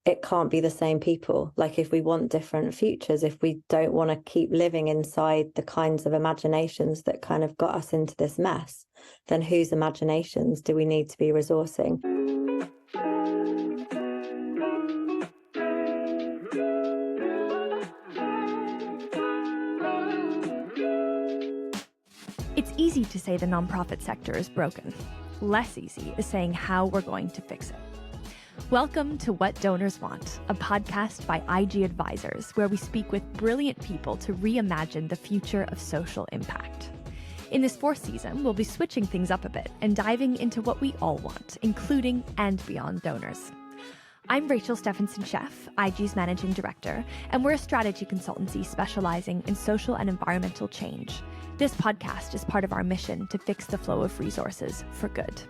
it can't be the same people. Like, if we want different futures, if we don't want to keep living inside the kinds of imaginations that kind of got us into this mess, then whose imaginations do we need to be resourcing? It's easy to say the nonprofit sector is broken. Less easy is saying how we're going to fix it. Welcome to What Donors Want, a podcast by IG Advisors, where we speak with brilliant people to reimagine the future of social impact. In this fourth season, we'll be switching things up a bit and diving into what we all want, including and beyond donors. I'm Rachel Stephenson Sheff, IG's Managing Director, and we're a strategy consultancy specializing in social and environmental change. This podcast is part of our mission to fix the flow of resources for good.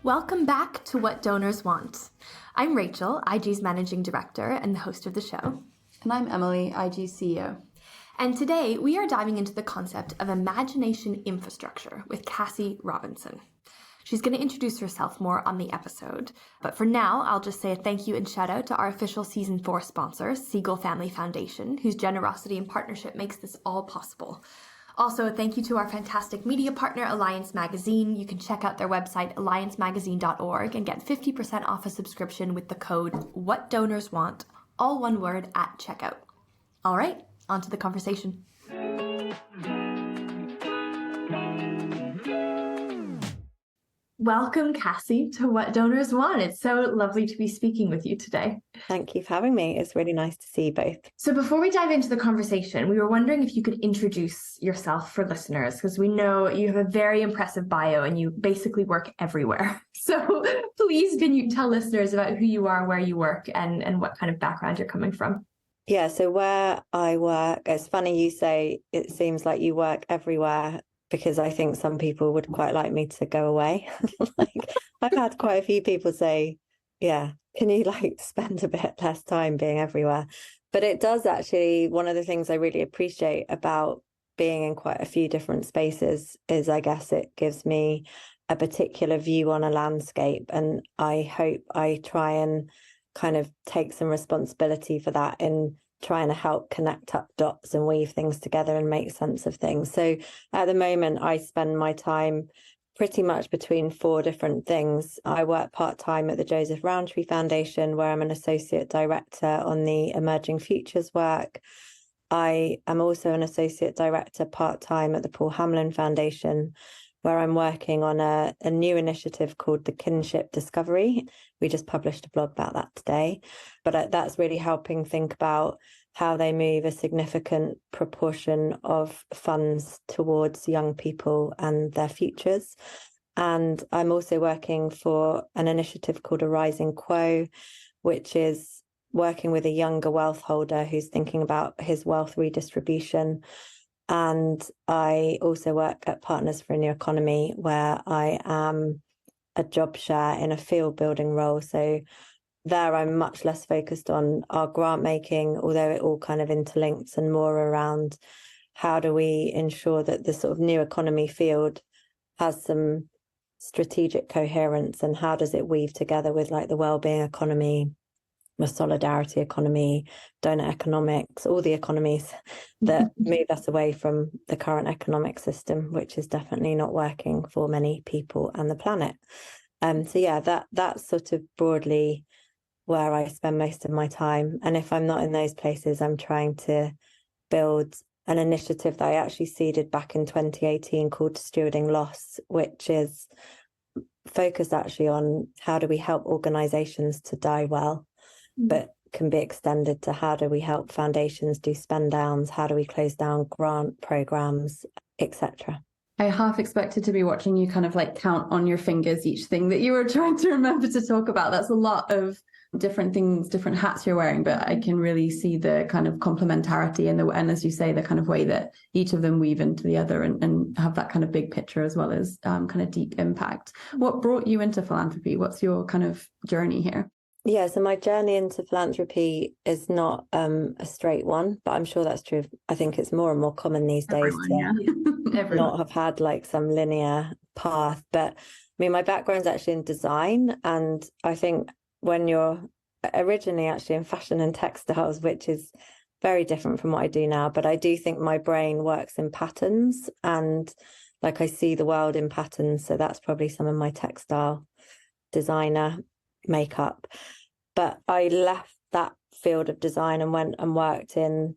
Welcome back to What Donors Want. I'm Rachel, IG's Managing Director and the host of the show. And I'm Emily, IG's CEO. And today we are diving into the concept of imagination infrastructure with Cassie Robinson. She's going to introduce herself more on the episode. But for now, I'll just say a thank you and shout out to our official Season 4 sponsor, Siegel Family Foundation, whose generosity and partnership makes this all possible. Also, a thank you to our fantastic media partner, Alliance Magazine. You can check out their website, alliancemagazine.org, and get 50% off a subscription with the code WhatDonorsWant, all one word, at checkout. All right, on to the conversation. Welcome, Cassie, to What Donors Want. It's so lovely to be speaking with you today. Thank you for having me. It's really nice to see you both. So before we dive into the conversation, we were wondering if you could introduce yourself for listeners, because we know you have a very impressive bio and you basically work everywhere. So please, can you tell listeners about who you are, where you work, and what kind of background you're coming from? Yeah, so where I work, it's funny you say it seems like you work everywhere, because I think some people would quite like me to go away. Like, I've had quite a few people say, yeah, can you spend a bit less time being everywhere? But it does actually, one of the things I really appreciate about being in quite a few different spaces is, I guess, it gives me a particular view on a landscape. And I hope I try and kind of take some responsibility for that in trying to help connect up dots and weave things together and make sense of things. So at the moment, I spend my time pretty much between four different things. I work part-time at the Joseph Rowntree Foundation, where I'm an associate director on the Emerging Futures work. I am also an associate director part-time at the Hamlyn Foundation, where I'm working on a new initiative called the Kinship Discovery. We just published a blog about that today. But that's really helping think about how they move a significant proportion of funds towards young people and their futures. And I'm also working for an initiative called A Rising Quo, which is working with a younger wealth holder who's thinking about his wealth redistribution. And I also work at Partners for a New Economy, where I am a job share in a field building role. So there I'm much less focused on our grant making, although it all kind of interlinks, and more around how do we ensure that the sort of new economy field has some strategic coherence, and how does it weave together with the wellbeing economy, the solidarity economy, donor economics, all the economies that move us away from the current economic system, which is definitely not working for many people and the planet. So yeah, that's sort of broadly where I spend most of my time. And if I'm not in those places, I'm trying to build an initiative that I actually seeded back in 2018 called Stewarding Loss, which is focused actually on how do we help organisations to die well, but can be extended to how do we help foundations do spend downs, how do we close down grant programmes, etc. I half expected to be watching you kind of count on your fingers each thing that you were trying to remember to talk about. That's a lot of different things, different hats you're wearing, but I can really see the kind of complementarity and as you say, the kind of way that each of them weave into the other and have that kind of big picture as well as kind of deep impact. What brought you into philanthropy? What's your kind of journey here? Yeah, so my journey into philanthropy is not a straight one, but I'm sure that's true. I think it's more and more common these days to not have had some linear path. But I mean, my background's actually in design, and I think when you're originally actually in fashion and textiles, which is very different from what I do now, but I do think my brain works in patterns, and like I see the world in patterns. So that's probably some of my textile designer makeup. But I left that field of design and went and worked in,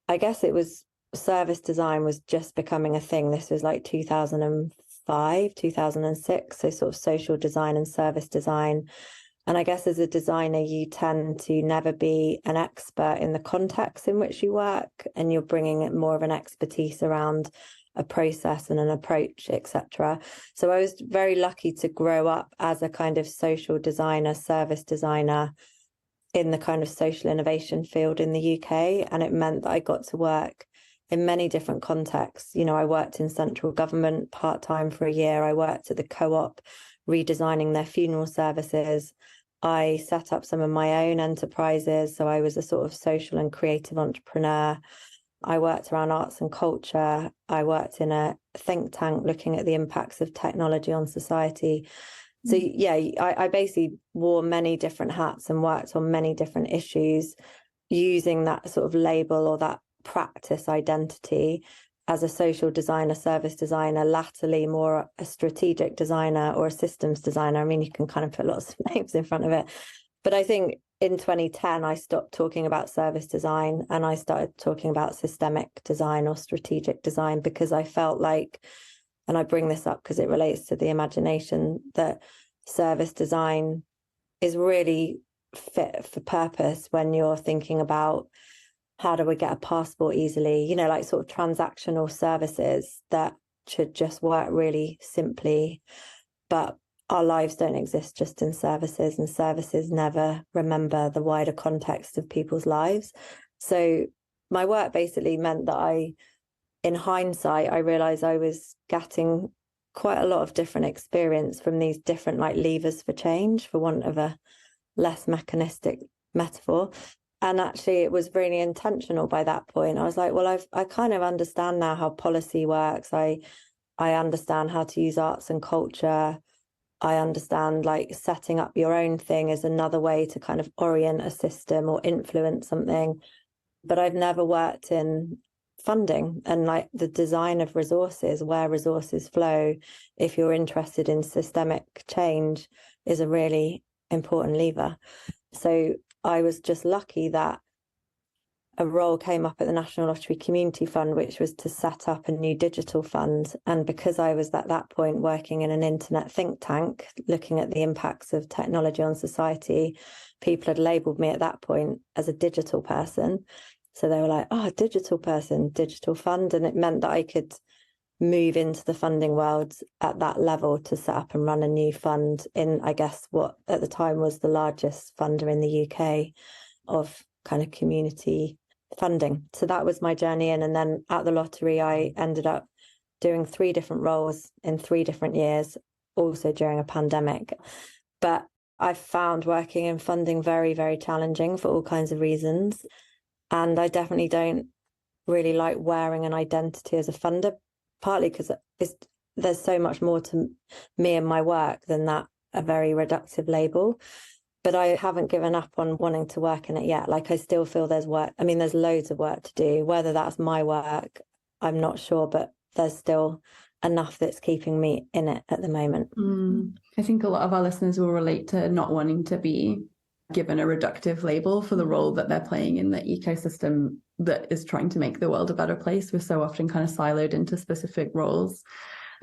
I guess it was, service design was just becoming a thing. This was like 2005, 2006. So sort of social design and service design. And I guess as a designer, you tend to never be an expert in the context in which you work, and you're bringing more of an expertise around a process and an approach, etc. So I was very lucky to grow up as a kind of social designer, service designer in the kind of social innovation field in the UK. And it meant that I got to work in many different contexts. You know, I worked in central government part-time for a year. I worked at the Co-op redesigning their funeral services. I set up some of my own enterprises. So I was a sort of social and creative entrepreneur. I worked around arts and culture. I worked in a think tank looking at the impacts of technology on society. So yeah, I basically wore many different hats and worked on many different issues using that sort of label or that practice identity as a social designer, service designer, latterly more a strategic designer or a systems designer. I mean, you can kind of put lots of names in front of it. But I think in 2010, I stopped talking about service design and I started talking about systemic design or strategic design, because I felt like, and I bring this up because it relates to the imagination, that service design is really fit for purpose when you're thinking about how do we get a passport easily, you know, like sort of transactional services that should just work really simply. But our lives don't exist just in services, and services never remember the wider context of people's lives. So my work basically meant that in hindsight, I realized I was getting quite a lot of different experience from these different like levers for change, for want of a less mechanistic metaphor. And actually it was really intentional by that point. I was like, well, I kind of understand now how policy works. I understand how to use arts and culture. I understand like setting up your own thing is another way to kind of orient a system or influence something. But I've never worked in funding and like the design of resources, where resources flow, if you're interested in systemic change, is a really important lever. So I was just lucky that a role came up at the National Lottery Community Fund, which was to set up a new digital fund. And because I was at that point working in an internet think tank, looking at the impacts of technology on society, people had labelled me at that point as a digital person. So they were like, oh, digital person, digital fund. And it meant that I could move into the funding world at that level to set up and run a new fund in, I guess, what at the time was the largest funder in the UK of kind of community funding. So that was my journey in. And then at the lottery, I ended up doing 3 different roles in 3 different years, also during a pandemic. But I found working in funding very, very challenging for all kinds of reasons. And I definitely don't really like wearing an identity as a funder, partly because there's so much more to me and my work than that, a very reductive label. But I haven't given up on wanting to work in it yet. Like I still feel there's work. I mean, there's loads of work to do. Whether that's my work, I'm not sure, but there's still enough that's keeping me in it at the moment. I think a lot of our listeners will relate to not wanting to be given a reductive label for the role that they're playing in the ecosystem that is trying to make the world a better place. We're so often kind of siloed into specific roles.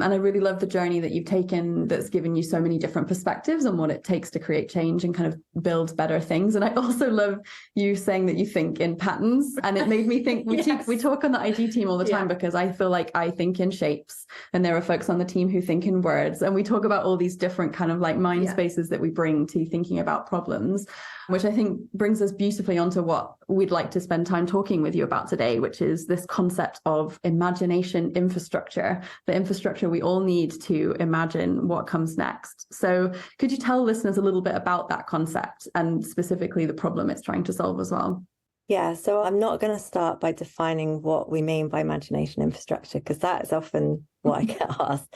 And I really love the journey that you've taken that's given you so many different perspectives on what it takes to create change and kind of build better things. And I also love you saying that you think in patterns. And it made me think, we talk on the IG team all the time because I feel like I think in shapes and there are folks on the team who think in words. And we talk about all these different kind of like mind spaces that we bring to thinking about problems, which I think brings us beautifully onto what we'd like to spend time talking with you about today, which is this concept of imagination infrastructure, the infrastructure we all need to imagine what comes next. So could you tell listeners a little bit about that concept and specifically the problem it's trying to solve as well? Yeah, so I'm not going to start by defining what we mean by imagination infrastructure, because that is often what I get asked.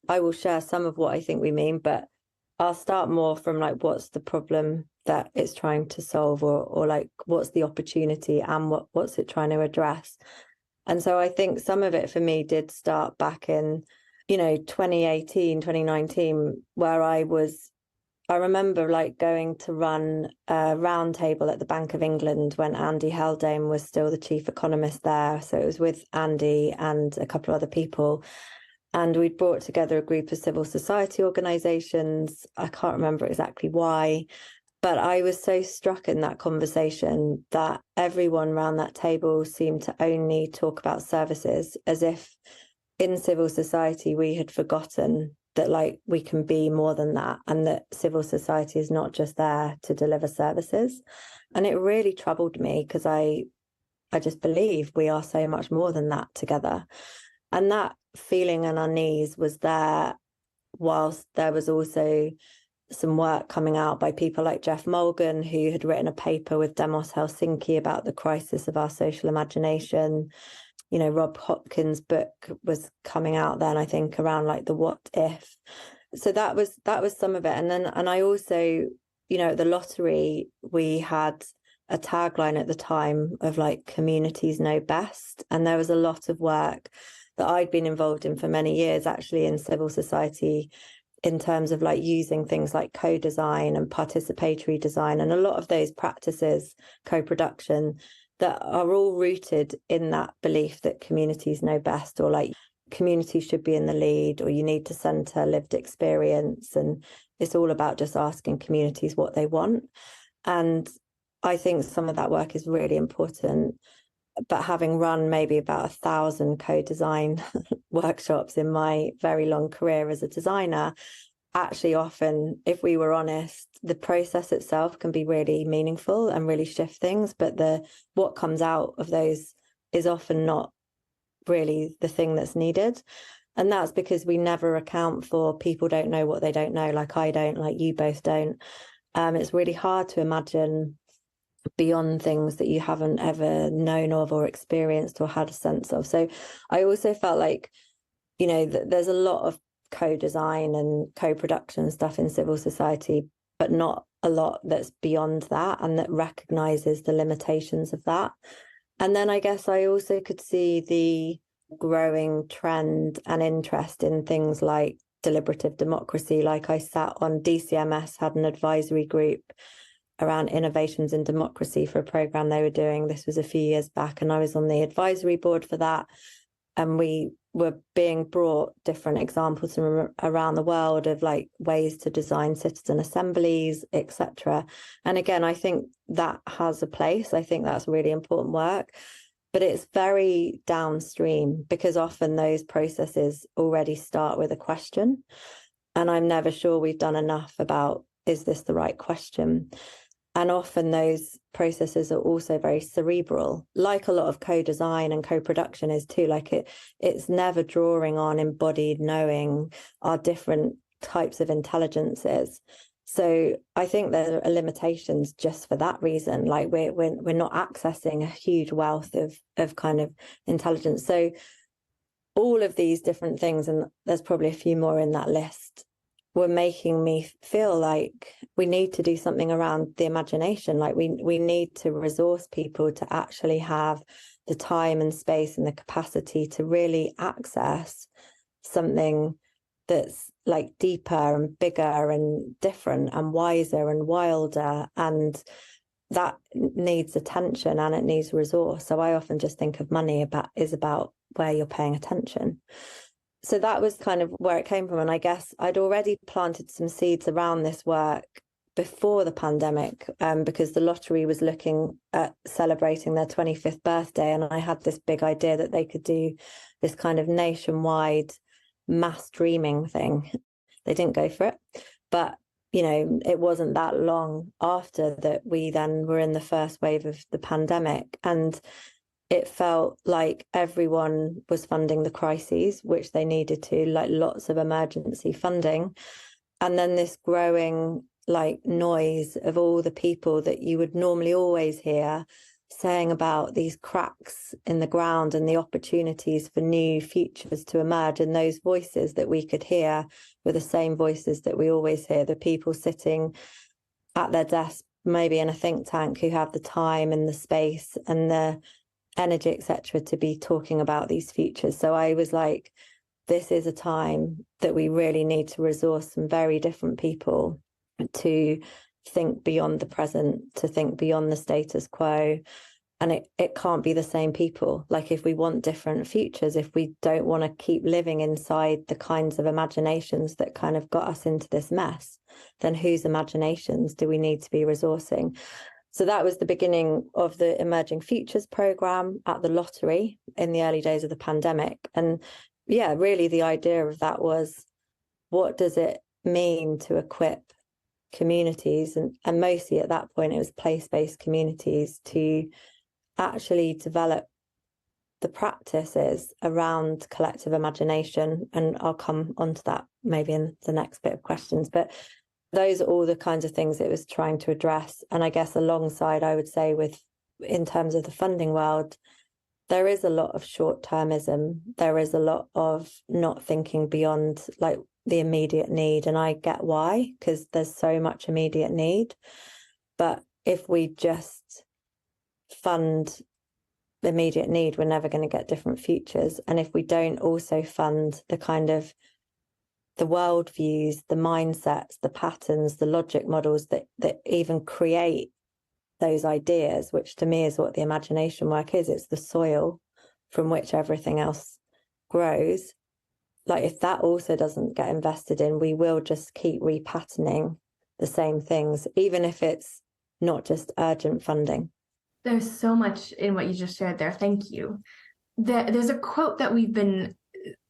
I will share some of what I think we mean, but I'll start more from like, what's the problem that it's trying to solve, or like, what's the opportunity and what's it trying to address? And so I think some of it for me did start back in, 2018, 2019, where I remember like going to run a round table at the Bank of England when Andy Haldane was still the chief economist there. So it was with Andy and a couple of other people. And we'd brought together a group of civil society organisations. I can't remember exactly why, but I was so struck in that conversation that everyone around that table seemed to only talk about services, as if in civil society we had forgotten that like we can be more than that, and that civil society is not just there to deliver services. And it really troubled me, because I just believe we are so much more than that together. And that feeling and unease was there, whilst there was also some work coming out by people like Jeff Mulgan, who had written a paper with Demos Helsinki about the crisis of our social imagination. Rob Hopkins' book was coming out then, I think, around like the what if. So that was some of it. And I also, at the lottery, we had a tagline at the time of like, communities know best. And there was a lot of work that I'd been involved in for many years, actually, in civil society, in terms of like using things like co-design and participatory design, and a lot of those practices, co-production, that are all rooted in that belief that communities know best, or like communities should be in the lead, or you need to centre lived experience. And it's all about just asking communities what they want. And I think some of that work is really important. But having run maybe about 1,000 co-design workshops in my very long career as a designer, actually often, if we were honest, the process itself can be really meaningful and really shift things, but what comes out of those is often not really the thing that's needed. And that's because we never account for people don't know what they don't know, like I don't, like you both don't. It's really hard to imagine beyond things that you haven't ever known of or experienced or had a sense of. So I also felt like, there's a lot of co-design and co-production stuff in civil society, but not a lot that's beyond that and that recognises the limitations of that. And then I guess I also could see the growing trend and interest in things like deliberative democracy. Like I sat on DCMS, had an advisory group around innovations in democracy for a programme they were doing. This was a few years back, and I was on the advisory board for that. And we were being brought different examples from around the world of like ways to design citizen assemblies, etc. And again, I think that has a place. I think that's really important work, but it's very downstream, because often those processes already start with a question. And I'm never sure we've done enough about, is this the right question? And often those processes are also very cerebral, like a lot of co-design and co-production is too. Like it's never drawing on embodied knowing, our different types of intelligences. So I think there are limitations just for that reason. Like we're not accessing a huge wealth of kind of intelligence. So all of these different things, and there's probably a few more in that list, were making me feel like we need to do something around the imagination. Like we need to resource people to actually have the time and space and the capacity to really access something that's like deeper and bigger and different and wiser and wilder. And that needs attention and it needs resource. So I often just think of money is about where you're paying attention. So that was kind of where it came from. And I guess I'd already planted some seeds around this work before the pandemic, because the lottery was looking at celebrating their 25th birthday. And I had this big idea that they could do this kind of nationwide mass dreaming thing. They didn't go for it. But, it wasn't that long after that we then were in the first wave of the pandemic. And it felt like everyone was funding the crises, which they needed to, like lots of emergency funding. And then this growing like noise of all the people that you would normally always hear saying about these cracks in the ground and the opportunities for new futures to emerge, and those voices that we could hear were the same voices that we always hear, the people sitting at their desk, maybe in a think tank, who have the time and the space and the energy, etc., to be talking about these futures. So I was like, this is a time that we really need to resource some very different people to think beyond the present, to think beyond the status quo. And it can't be the same people. Like, if we want different futures, if we don't want to keep living inside the kinds of imaginations that kind of got us into this mess, then whose imaginations do we need to be resourcing? So that was the beginning of the Emerging Futures program at the Lottery in the early days of the pandemic. And yeah, really the idea of that was, what does it mean to equip communities, and mostly at that point it was place-based communities, to actually develop the practices around collective imagination. And I'll come onto that maybe in the next bit of questions, but those are all the kinds of things it was trying to address. And I guess alongside, I would say, with in terms of the funding world, there is a lot of short-termism. There is a lot of not thinking beyond like the immediate need. And I get why, because there's so much immediate need. But if we just fund the immediate need, we're never going to get different futures. And if we don't also fund the kind of the worldviews, the mindsets, the patterns, the logic models that even create those ideas, which to me is what the imagination work is. It's the soil from which everything else grows. Like, if that also doesn't get invested in, we will just keep repatterning the same things, even if it's not just urgent funding. There's so much in what you just shared there. Thank you. There's a quote that we've been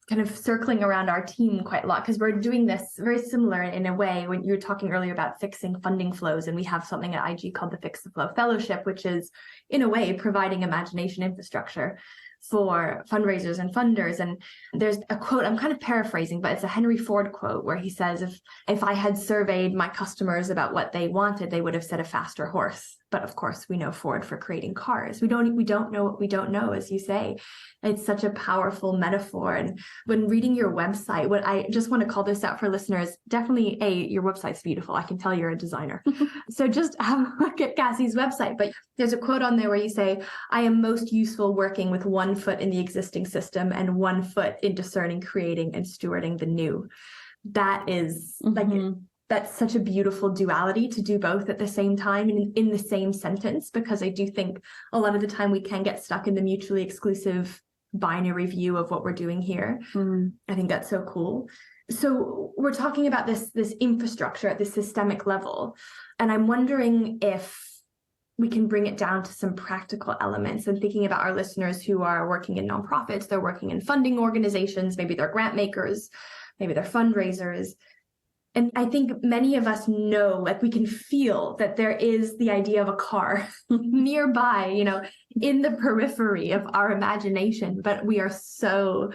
kind of circling around our team quite a lot, because we're doing this very similar in a way. When you were talking earlier about fixing funding flows, and we have something at IG called the Fix the Flow Fellowship, which is in a way providing imagination infrastructure for fundraisers and funders. And there's a quote, I'm kind of paraphrasing, but it's a Henry Ford quote where he says, if I had surveyed my customers about what they wanted, they would have said a faster horse. But of course, we know Ford for creating cars. We don't know what we don't know, as you say. It's such a powerful metaphor. And when reading your website, what I just want to call this out for listeners, definitely, your website's beautiful. I can tell you're a designer. So just have a look at Cassie's website. But there's a quote on there where you say, I am most useful working with 1 foot in the existing system and 1 foot in discerning, creating, and stewarding the new. That is like, that's such a beautiful duality, to do both at the same time and in the same sentence, because I do think a lot of the time we can get stuck in the mutually exclusive binary view of what we're doing here. I think that's so cool. So we're talking about this infrastructure at the systemic level, and I'm wondering if we can bring it down to some practical elements, and thinking about our listeners who are working in nonprofits, they're working in funding organizations, maybe they're grant makers, maybe they're fundraisers. And I think many of us know, like, we can feel that there is the idea of a car nearby, in the periphery of our imagination, but we are so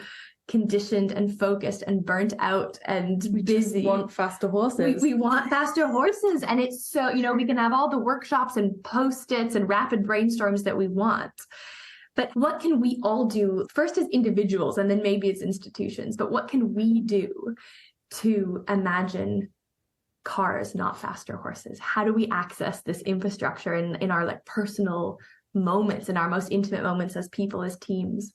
conditioned and focused and burnt out and busy. We want faster horses. We want faster horses. And it's so, we can have all the workshops and post-its and rapid brainstorms that we want. But what can we all do, first as individuals, and then maybe as institutions, but what can we do to imagine cars, not faster horses? How do we access this infrastructure in our like personal moments, in our most intimate moments as people, as teams?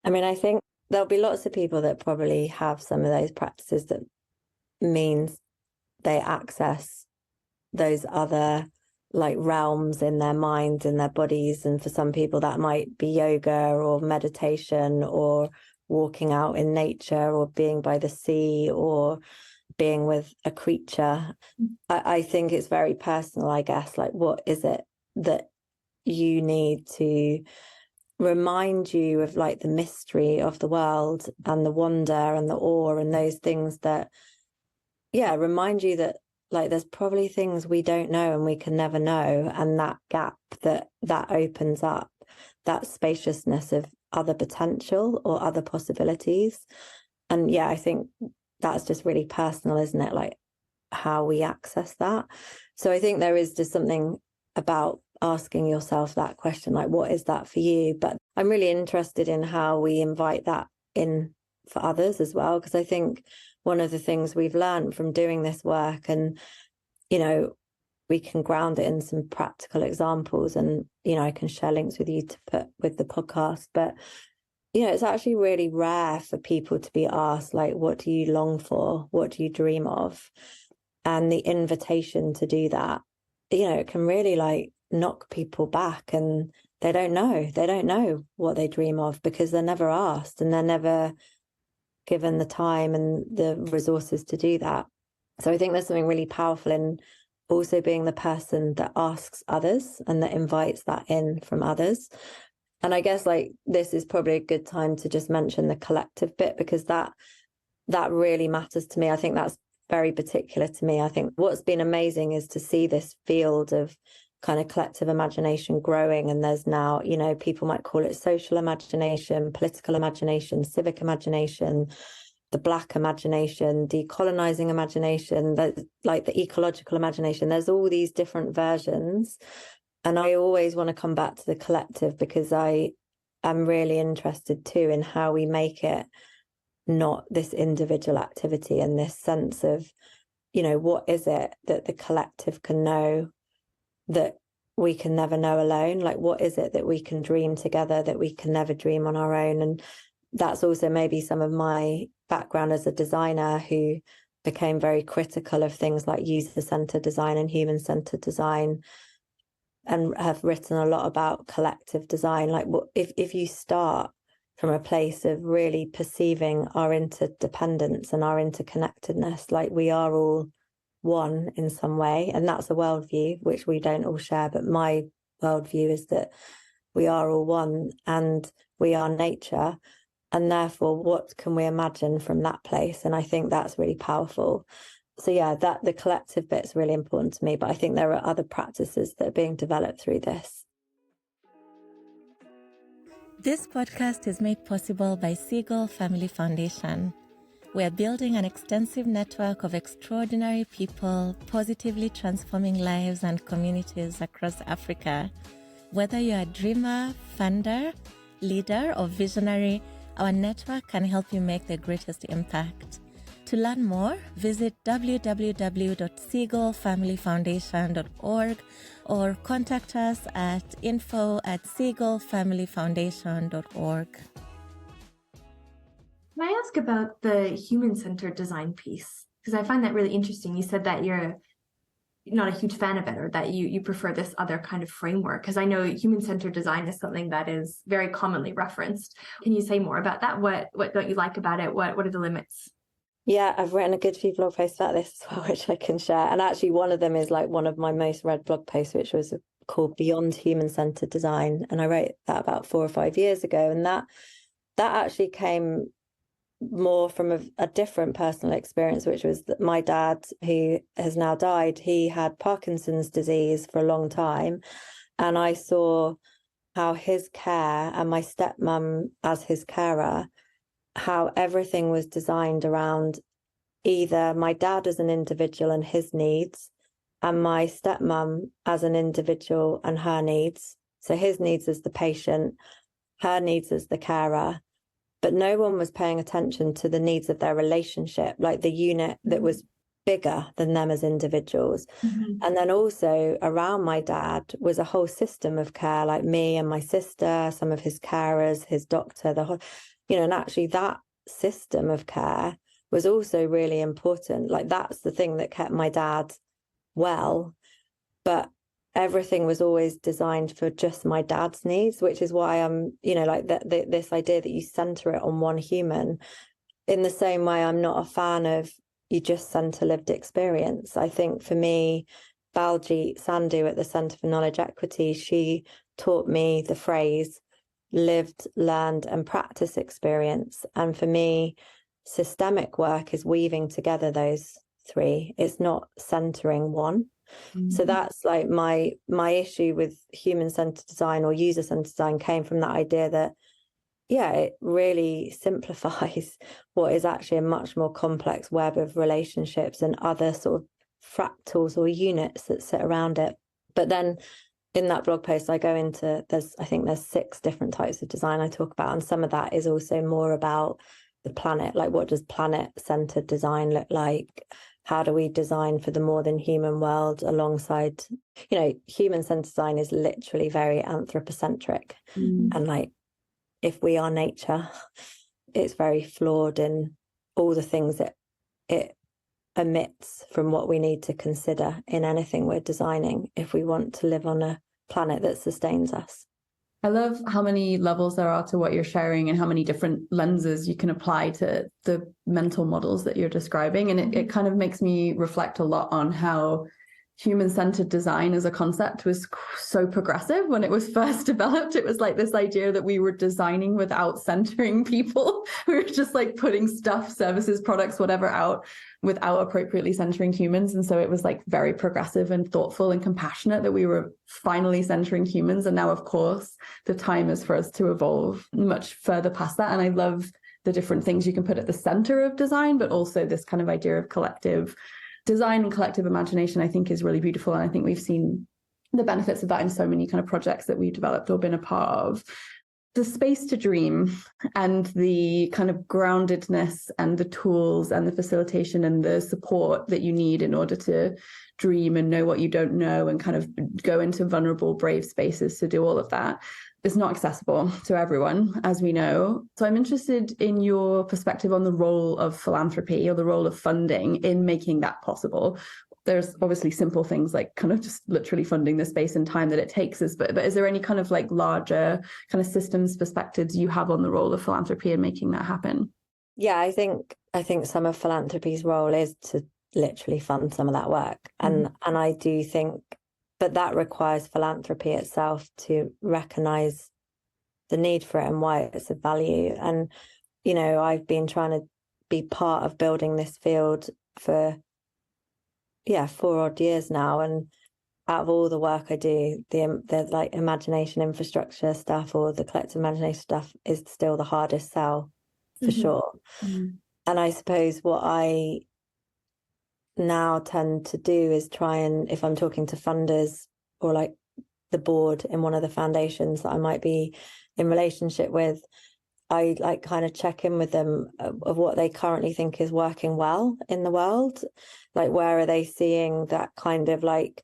I mean, I think there'll be lots of people that probably have some of those practices that means they access those other like realms in their minds, in their bodies. And for some people that might be yoga or meditation or walking out in nature or being by the sea or being with a creature. I think it's very personal, I guess. Like, what is it that you need to remind you of like the mystery of the world and the wonder and the awe and those things that, remind you that like there's probably things we don't know and we can never know. And that gap that opens up, that spaciousness of other potential or other possibilities. And I think that's just really personal, isn't it? Like how we access that. So I think there is just something about asking yourself that question, like, what is that for you? But I'm really interested in how we invite that in for others as well, because I think one of the things we've learned from doing this work, and, you know, we can ground it in some practical examples, and, you know, I can share links with you to put with the podcast, but, you know, it's actually really rare for people to be asked, like, what do you long for? What do you dream of? And the invitation to do that, you know, it can really like knock people back, and they don't know what they dream of, because they're never asked and they're never given the time and the resources to do that. So I think there's something really powerful in also being the person that asks others and that invites that in from others. And I guess like this is probably a good time to just mention the collective bit, because that really matters to me. I think that's very particular to me. I think what's been amazing is to see this field of kind of collective imagination growing. And there's now, you know, people might call it social imagination, political imagination, civic imagination, the Black imagination, decolonizing imagination, like the ecological imagination. There's all these different versions. And I always want to come back to the collective, because I am really interested too in how we make it not this individual activity, and this sense of, you know, what is it that the collective can know that we can never know alone? Like, what is it that we can dream together that we can never dream on our own? And that's also maybe some of my background as a designer, who became very critical of things like user-centered design and human-centered design, and have written a lot about collective design. Like, if you start from a place of really perceiving our interdependence and our interconnectedness, like we are all one in some way, and that's a worldview which we don't all share, but my worldview is that we are all one and we are nature, and therefore what can we imagine from that place? And I think that's really powerful. So yeah, that the collective bit's really important to me, but I think there are other practices that are being developed through this. This podcast is made possible by Seagull Family Foundation. We are building an extensive network of extraordinary people, positively transforming lives and communities across Africa. Whether you're a dreamer, funder, leader, or visionary, our network can help you make the greatest impact. To learn more, visit www.seagullfamilyfoundation.org or contact us at info@seagullfamilyfoundation.org. Can I ask about the human-centered design piece? Because I find that really interesting. You said that you're not a huge fan of it, or that you prefer this other kind of framework, because I know human-centered design is something that is very commonly referenced. Can you say more about that? What don't you like about it? What are the limits? Yeah, I've written a good few blog posts about this as well, which I can share. And actually one of them is like one of my most read blog posts, which was called Beyond Human-Centered Design. And I wrote that about 4 or 5 years ago. And that actually came more from a different personal experience, which was that my dad, who has now died, he had Parkinson's disease for a long time. And I saw how his care, and my stepmom as his carer, how everything was designed around either my dad as an individual and his needs, and my stepmom as an individual and her needs. So his needs as the patient, her needs as the carer. But no one was paying attention to the needs of their relationship, like the unit that was bigger than them as individuals. Mm-hmm. And then also around my dad was a whole system of care, like me and my sister, some of his carers, his doctor, the whole, you know, and actually that system of care was also really important. Like that's the thing that kept my dad well, but everything was always designed for just my dad's needs, which is why I'm, you know, like this idea that you center it on one human. In the same way, I'm not a fan of you just center lived experience. I think for me, Baljeet Sandhu at the Centre for Knowledge Equity, she taught me the phrase lived, learned and practice experience. And for me, systemic work is weaving together those three. It's not centering one. Mm-hmm. So that's like my issue with human-centered design or user-centered design came from that idea that, yeah, it really simplifies what is actually a much more complex web of relationships and other sort of fractals or units that sit around it. But then in that blog post, I go into, I think there's 6 different types of design I talk about. And some of that is also more about the planet. Like, what does planet-centered design look like? How do we design for the more than human world alongside, human-centered design is literally very anthropocentric. And like, if we are nature, it's very flawed in all the things that it omits from what we need to consider in anything we're designing if we want to live on a planet that sustains us. I love how many levels there are to what you're sharing and how many different lenses you can apply to the mental models that you're describing. And it kind of makes me reflect a lot on how human-centered design as a concept was so progressive when it was first developed. It was like this idea that we were designing without centering people. We were just like putting stuff, services, products, whatever out without appropriately centering humans. And so it was like very progressive and thoughtful and compassionate that we were finally centering humans. And now, of course, the time is for us to evolve much further past that. And I love the different things you can put at the center of design, but also this kind of idea of collective design and collective imagination, I think, is really beautiful. And I think we've seen the benefits of that in so many kind of projects that we've developed or been a part of. The space to dream and the kind of groundedness and the tools and the facilitation and the support that you need in order to dream and know what you don't know and kind of go into vulnerable, brave spaces to do all of that is not accessible to everyone, as we know. So I'm interested in your perspective on the role of philanthropy or the role of funding in making that possible. There's obviously simple things like kind of just literally funding the space and time that it takes us, but is there any kind of like larger kind of systems perspectives you have on the role of philanthropy in making that happen? Yeah, I think some of philanthropy's role is to literally fund some of that work. And I do think, but that requires philanthropy itself to recognize the need for it and why it's of value. And, I've been trying to be part of building this field for 4 odd years now. And out of all the work I do, the like imagination infrastructure stuff or the collective imagination stuff is still the hardest sell for sure. And I suppose what I now tend to do is try and, if I'm talking to funders or like the board in one of the foundations that I might be in relationship with, I like kind of check in with them of what they currently think is working well in the world. Like, where are they seeing that kind of like,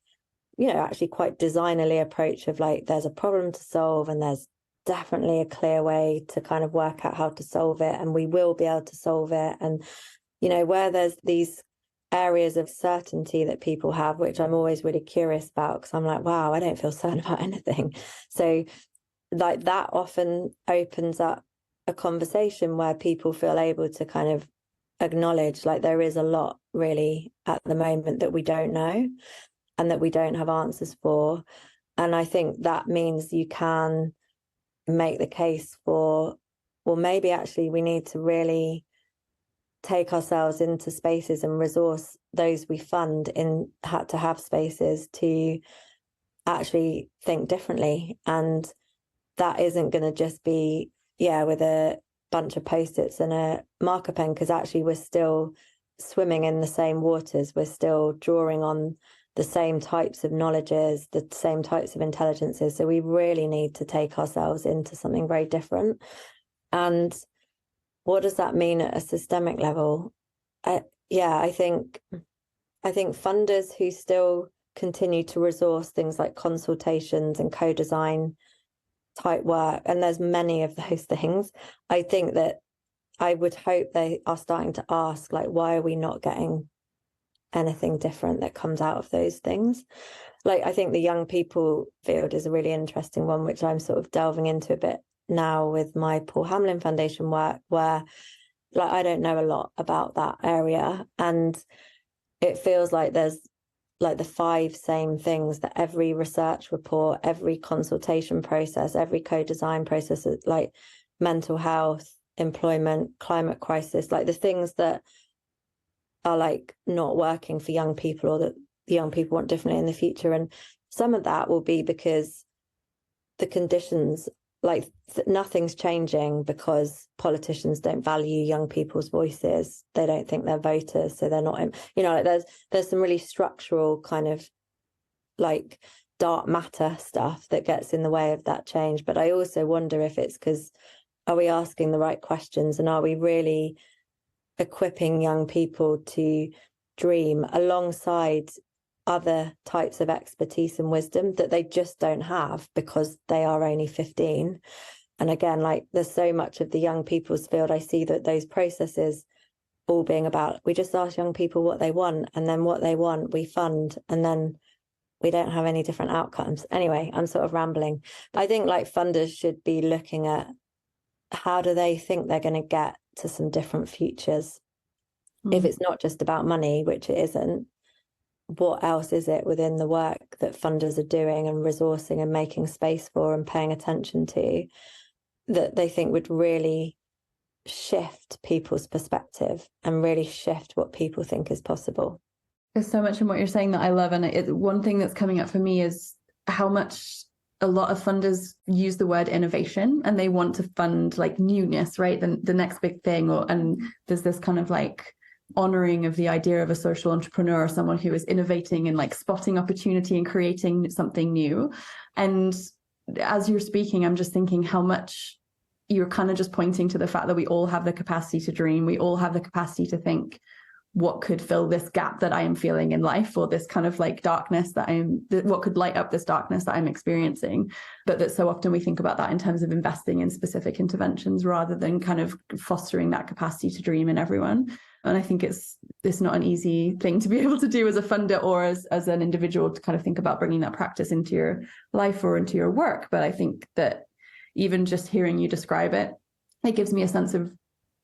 actually quite designerly approach of like, there's a problem to solve and there's definitely a clear way to kind of work out how to solve it, and we will be able to solve it. And, where there's these areas of certainty that people have, which I'm always really curious about, because I'm like, wow, I don't feel certain about anything. So like that often opens up a conversation where people feel able to kind of acknowledge like there is a lot really at the moment that we don't know and that we don't have answers for. And I think that means you can make the case for, well, maybe actually we need to really take ourselves into spaces and resource those we fund in to have spaces to actually think differently. And that isn't going to just be with a bunch of post-its and a marker pen, because actually we're still swimming in the same waters, we're still drawing on the same types of knowledges, the same types of intelligences. So we really need to take ourselves into something very different. And what does that mean at a systemic level? I think funders who still continue to resource things like consultations and co-design type work, and there's many of those things, I think that I would hope they are starting to ask, like, why are we not getting anything different that comes out of those things? Like, I think the young people field is a really interesting one, which I'm sort of delving into a bit now with my Paul Hamlyn Foundation work, where like I don't know a lot about that area, and it feels like there's like the 5 same things that every research report, every consultation process, every co-design process, like mental health, employment, climate crisis, like the things that are like not working for young people or that the young people want differently in the future. And some of that will be because the conditions, like nothing's changing because politicians don't value young people's voices. They don't think they're voters, so they're not, like there's some really structural kind of like dark matter stuff that gets in the way of that change. But I also wonder if it's because, are we asking the right questions, and are we really equipping young people to dream alongside other types of expertise and wisdom that they just don't have because they are only 15? And again, like, there's so much of the young people's field, I see that those processes all being about, we just ask young people what they want, and then what they want we fund, and then we don't have any different outcomes. Anyway, I'm sort of rambling. I think like funders should be looking at how do they think they're going to get to some different futures. If it's not just about money, which it isn't, what else is it within the work that funders are doing and resourcing and making space for and paying attention to that they think would really shift people's perspective and really shift what people think is possible? There's so much in what you're saying that I love. And one thing that's coming up for me is how much a lot of funders use the word innovation, and they want to fund like newness, right? The next big thing. And there's this kind of like honoring of the idea of a social entrepreneur, or someone who is innovating and like spotting opportunity and creating something new. And as you're speaking, I'm just thinking how much you're kind of just pointing to the fact that we all have the capacity to dream. We all have the capacity to think, what could fill this gap that I am feeling in life, or this kind of like darkness what could light up this darkness that I'm experiencing. But that so often we think about that in terms of investing in specific interventions rather than kind of fostering that capacity to dream in everyone. And I think it's not an easy thing to be able to do as a funder or as an individual, to kind of think about bringing that practice into your life or into your work. But I think that even just hearing you describe it, it gives me a sense of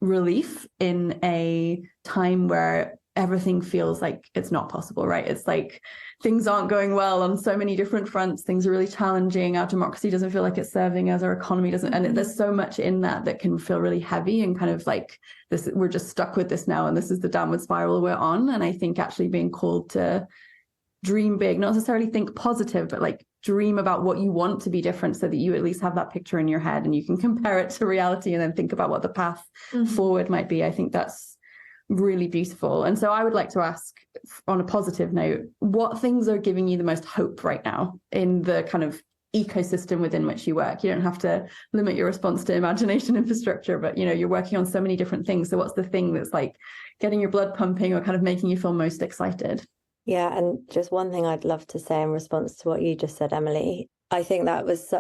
relief in a time where everything feels like it's not possible, right? It's like things aren't going well on so many different fronts. Things are really challenging. Our democracy doesn't feel like it's serving us. Our economy doesn't. And there's so much in that can feel really heavy and kind of like this, we're just stuck with this now. And this is the downward spiral we're on. And I think actually being called to dream big, not necessarily think positive, but like dream about what you want to be different, so that you at least have that picture in your head and you can compare it to reality and then think about what the path forward might be. I think that's really beautiful. And so I would like to ask, on a positive note, what things are giving you the most hope right now in the kind of ecosystem within which you work? You don't have to limit your response to imagination infrastructure, but you're working on so many different things. So what's the thing that's like getting your blood pumping or kind of making you feel most excited? Yeah, and just one thing I'd love to say in response to what you just said, Emily. I think that was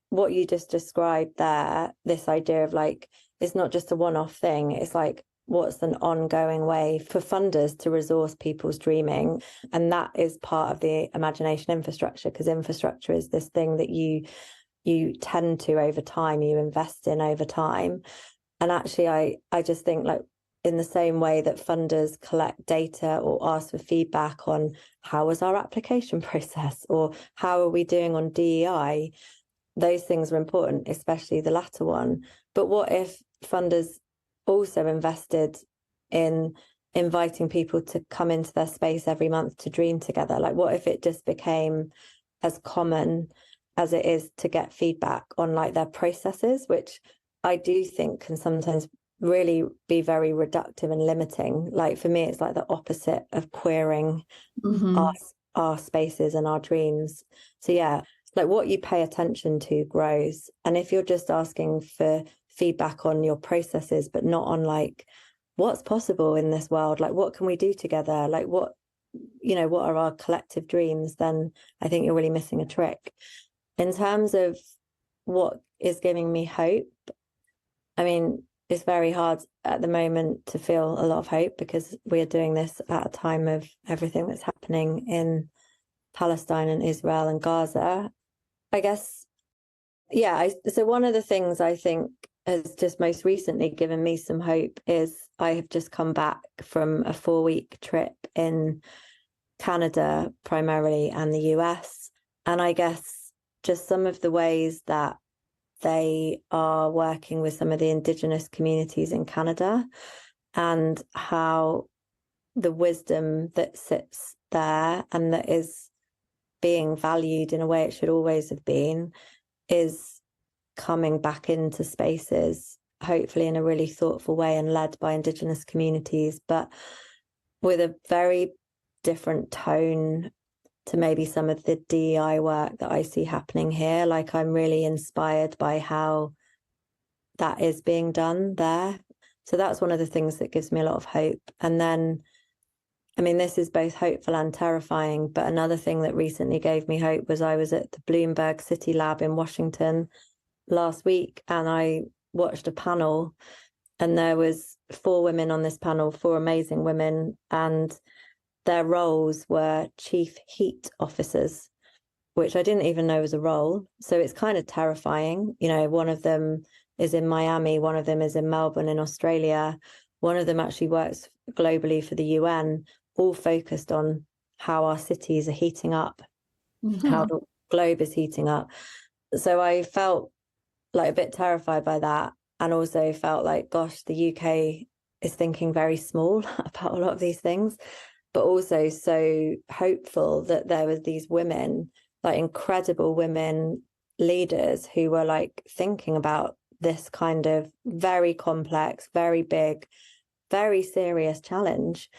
what you just described there, this idea of like, it's not just a one-off thing. It's like, what's an ongoing way for funders to resource people's dreaming? And that is part of the imagination infrastructure, because infrastructure is this thing that you tend to over time, you invest in over time. And actually, I just think like, in the same way that funders collect data or ask for feedback on how was our application process or how are we doing on DEI, those things are important, especially the latter one. But what if funders also invested in inviting people to come into their space every month to dream together? Like, what if it just became as common as it is to get feedback on like their processes, which I do think can sometimes really be very reductive and limiting. Like for me, it's like the opposite of queering our spaces and our dreams. So yeah, like what you pay attention to grows. And if you're just asking for feedback on your processes, but not on like what's possible in this world, like what can we do together, like what are our collective dreams, then I think you're really missing a trick. In terms of what is giving me hope, I mean, it's very hard at the moment to feel a lot of hope because we are doing this at a time of everything that's happening in Palestine and Israel and Gaza. I guess, yeah. So one of the things I think has just most recently given me some hope is I have just come back from a 4-week trip in Canada primarily and the US. And I guess just some of the ways that they are working with some of the Indigenous communities in Canada and how the wisdom that sits there and that is being valued in a way it should always have been is coming back into spaces, hopefully in a really thoughtful way and led by Indigenous communities, but with a very different tone to maybe some of the DEI work that I see happening here. Like, I'm really inspired by how that is being done there. So that's one of the things that gives me a lot of hope. And then, I mean, this is both hopeful and terrifying, but another thing that recently gave me hope was I was at the Bloomberg City Lab in Washington last week, and I watched a panel, and there was 4 women on this panel, 4 amazing women, and their roles were chief heat officers, which I didn't even know was a role. So it's kind of terrifying. You know, one of them is in Miami, one of them is in Melbourne in Australia, one of them actually works globally for the UN, all focused on how our cities are heating up, how the globe is heating up. So I felt like a bit terrified by that, and also felt like, gosh, the UK is thinking very small about a lot of these things, but also so hopeful that there were these women, like incredible women leaders, who were like thinking about this kind of very complex, very big, very serious challenge.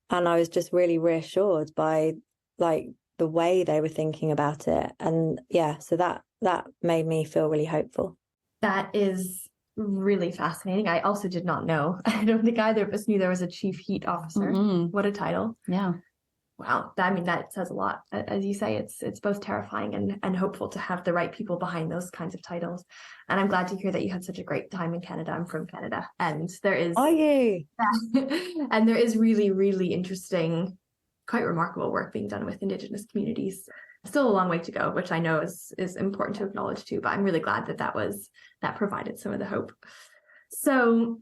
And I was just really reassured by like the way they were thinking about it. And yeah, so that made me feel really hopeful. That is really fascinating. I also did not know. I don't think either of us knew there was a chief heat officer. What a title. Yeah. Wow. I mean, that says a lot. As you say, it's both terrifying and hopeful to have the right people behind those kinds of titles. And I'm glad to hear that you had such a great time in Canada. I'm from Canada, and there is... Are you? And there is really, really interesting, quite remarkable work being done with Indigenous communities. Still a long way to go, which I know is important to acknowledge too, but I'm really glad that provided some of the hope. So,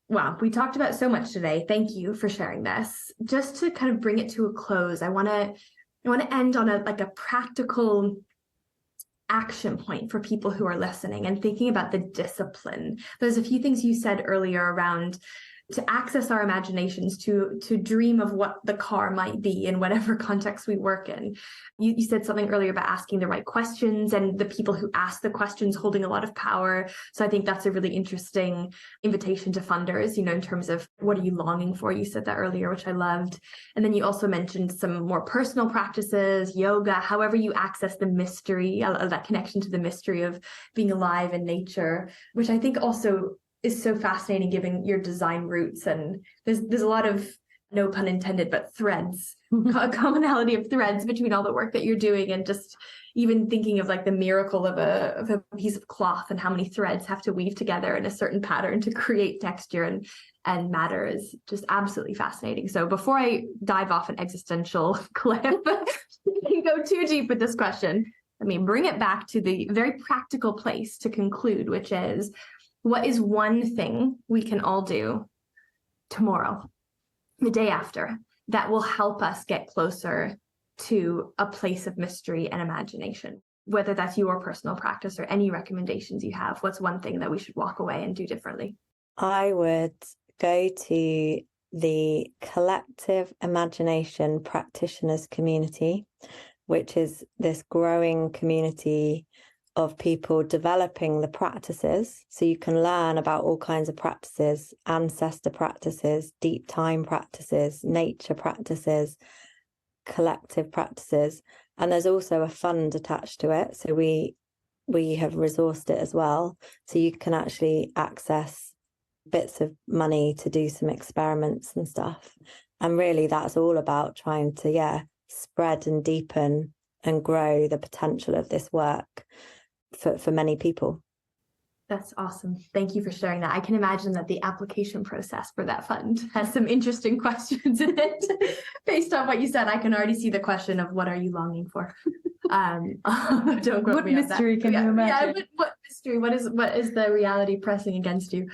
wow, we talked about so much today. Thank you for sharing this. Just to kind of bring it to a close, I want to end on a practical action point for people who are listening and thinking about the discipline. There's a few things you said earlier around to access our imaginations, to dream of what the car might be in whatever context we work in. You said something earlier about asking the right questions, and the people who ask the questions holding a lot of power. So I think that's a really interesting invitation to funders, you know, in terms of what are you longing for? You said that earlier, which I loved. And then you also mentioned some more personal practices, yoga, however you access the mystery, that connection to the mystery of being alive in nature, which I think also is so fascinating given your design roots. And there's a lot of, no pun intended, but threads, a commonality of threads between all the work that you're doing. And just even thinking of like the miracle of a piece of cloth and how many threads have to weave together in a certain pattern to create texture and matter is just absolutely fascinating. So before I dive off an existential cliff and go too deep with this question, let me bring it back to the very practical place to conclude, which is, what is one thing we can all do tomorrow, the day after, that will help us get closer to a place of mystery and imagination? Whether that's your personal practice or any recommendations you have, what's one thing that we should walk away and do differently? I would go to the Collective Imagination Practitioners Community, which is this growing community of people developing the practices. So you can learn about all kinds of practices, ancestor practices, deep time practices, nature practices, collective practices. And there's also a fund attached to it. So we have resourced it as well. So you can actually access bits of money to do some experiments and stuff. And really that's all about trying to, spread and deepen and grow the potential of this work for many people. That's awesome. Thank you for sharing that. I can imagine that the application process for that fund has some interesting questions in it. Based on what you said, I can already see the question of what are you longing for? Don't quote what me on mystery that. can you imagine? Yeah, what mystery? What is the reality pressing against you?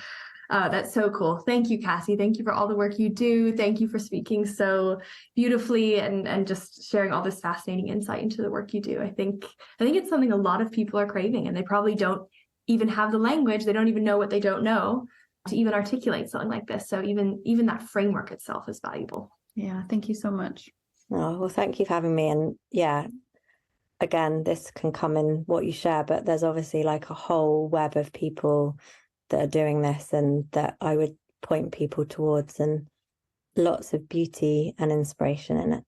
That's so cool. Thank you, Cassie. Thank you for all the work you do. Thank you for speaking so beautifully and just sharing all this fascinating insight into the work you do. I think it's something a lot of people are craving, and they probably don't even have the language. They don't even know what they don't know to even articulate something like this. So even that framework itself is valuable. Yeah, thank you so much. Oh, well, thank you for having me. And again, this can come in what you share, but there's obviously like a whole web of people that are doing this and that I would point people towards, and lots of beauty and inspiration in it.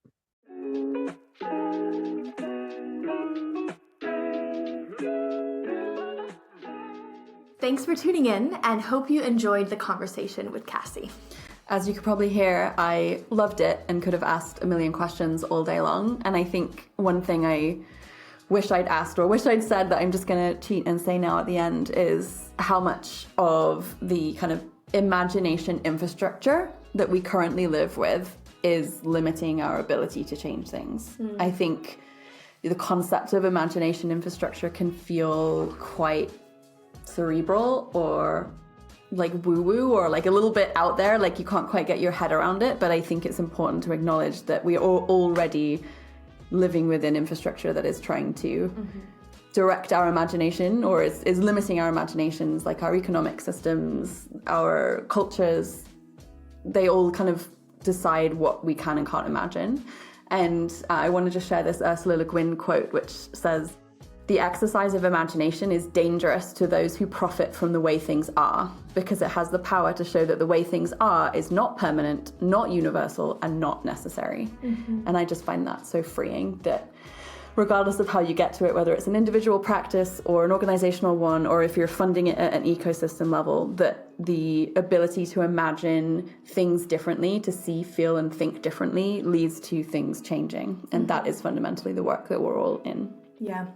Thanks for tuning in, and hope you enjoyed the conversation with Cassie. As you could probably hear, I loved it and could have asked a million questions all day long. And I think one thing I wish I'd asked, or wish I'd said, that I'm just going to cheat and say now at the end, is how much of the kind of imagination infrastructure that we currently live with is limiting our ability to change things. I think the concept of imagination infrastructure can feel quite cerebral or like woo-woo, or like a little bit out there, like you can't quite get your head around it. But I think it's important to acknowledge that we are already living within infrastructure that is trying to direct our imagination, or is limiting our imaginations, like our economic systems, our cultures. They all kind of decide what we can and can't imagine. And I wanted to share this Ursula Le Guin quote, which says, "The exercise of imagination is dangerous to those who profit from the way things are, because it has the power to show that the way things are is not permanent, not universal, and not necessary." And I just find that so freeing, that regardless of how you get to it, whether it's an individual practice or an organizational one, or if you're funding it at an ecosystem level, that the ability to imagine things differently, to see, feel, and think differently leads to things changing. And that is fundamentally the work that we're all in. Yeah,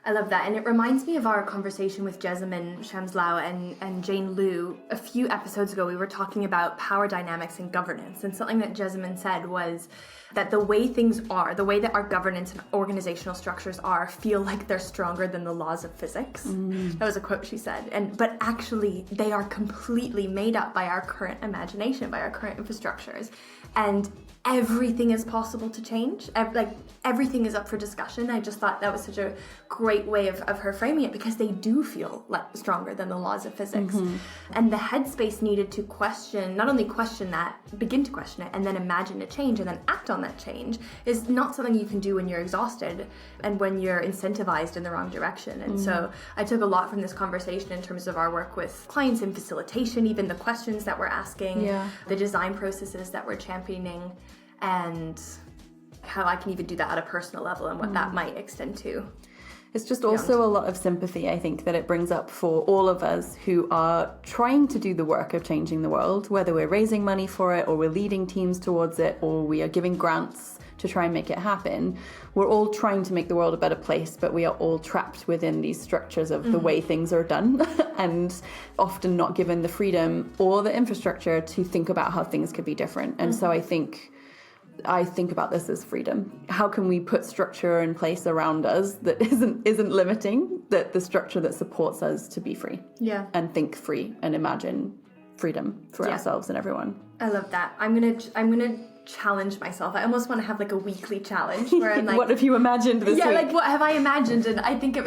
I love that. And it reminds me of our conversation with Jessamine Shamslao and Jane Liu. A few episodes ago, we were talking about power dynamics and governance. And something that Jessamine said was that the way things are, the way that our governance and organizational structures are, feel like they're stronger than the laws of physics. That was a quote she said. But actually, they are completely made up by our current imagination, by our current infrastructures. And everything is possible to change. Everything is up for discussion. I just thought that was such a great way of her framing it, because they do feel like stronger than the laws of physics. And the headspace needed to question, not only question that, begin to question it, and then imagine a change and then act on that change, is not something you can do when you're exhausted and when you're incentivized in the wrong direction. And so I took a lot from this conversation in terms of our work with clients in facilitation, even the questions that we're asking, the design processes that we're championing, and how I can even do that at a personal level and what that might extend to. It's just also a lot of sympathy, I think, that it brings up for all of us who are trying to do the work of changing the world, whether we're raising money for it, or we're leading teams towards it, or we are giving grants to try and make it happen. We're all trying to make the world a better place, but we are all trapped within these structures of the way things are done, and often not given the freedom or the infrastructure to think about how things could be different. And so I think about this as freedom. How can we put structure in place around us that isn't limiting, that the structure that supports us to be free, and think free and imagine freedom for ourselves and everyone. I love that. I'm gonna challenge myself. I almost want to have like a weekly challenge where I'm like, what have you imagined this week? Like what have I imagined? And I think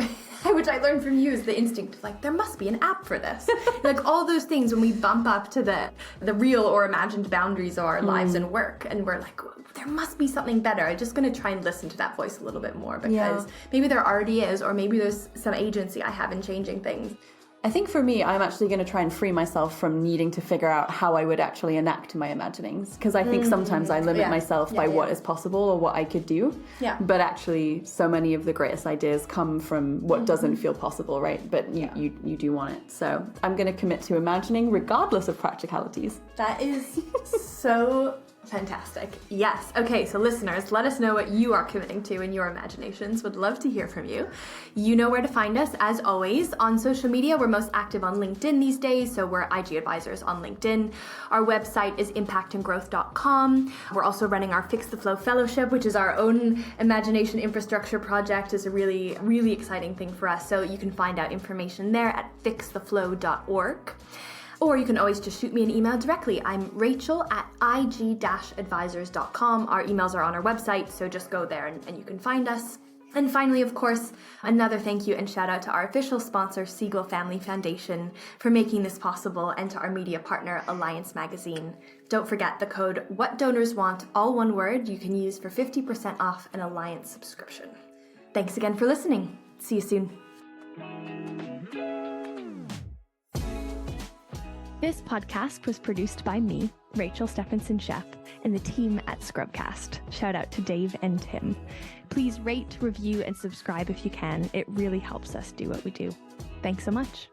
which I learned from you, is the instinct of like, there must be an app for this. Like all those things when we bump up to the real or imagined boundaries of our lives and work, and we're like, there must be something better. I'm just going to try and listen to that voice a little bit more, because maybe there already is, or maybe there's some agency I have in changing things. I think for me, I'm actually going to try and free myself from needing to figure out how I would actually enact my imaginings. Because I think sometimes I limit myself by what is possible or what I could do. But actually, so many of the greatest ideas come from what doesn't feel possible, right? But you do want it. So I'm going to commit to imagining regardless of practicalities. That is so fantastic. Yes. Okay, so listeners, let us know what you are committing to in your imaginations. Would love to hear from you. You know where to find us, as always, on social media. We're most active on LinkedIn these days, so we're IG Advisors on LinkedIn. Our website is impactandgrowth.com. We're also running our Fix the Flow Fellowship, which is our own imagination infrastructure project. It's a really, really exciting thing for us. So you can find out information there at fixtheflow.org. Or you can always just shoot me an email directly. I'm Rachel at ig-advisors.com. Our emails are on our website, so just go there and you can find us. And finally, of course, another thank you and shout out to our official sponsor, Siegel Family Foundation, for making this possible, and to our media partner, Alliance Magazine. Don't forget the code WhatDonorsWant, all one word, you can use for 50% off an Alliance subscription. Thanks again for listening. See you soon. This podcast was produced by me, Rachel Stephenson Sheff, and the team at Scrubcast. Shout out to Dave and Tim. Please rate, review, and subscribe if you can. It really helps us do what we do. Thanks so much.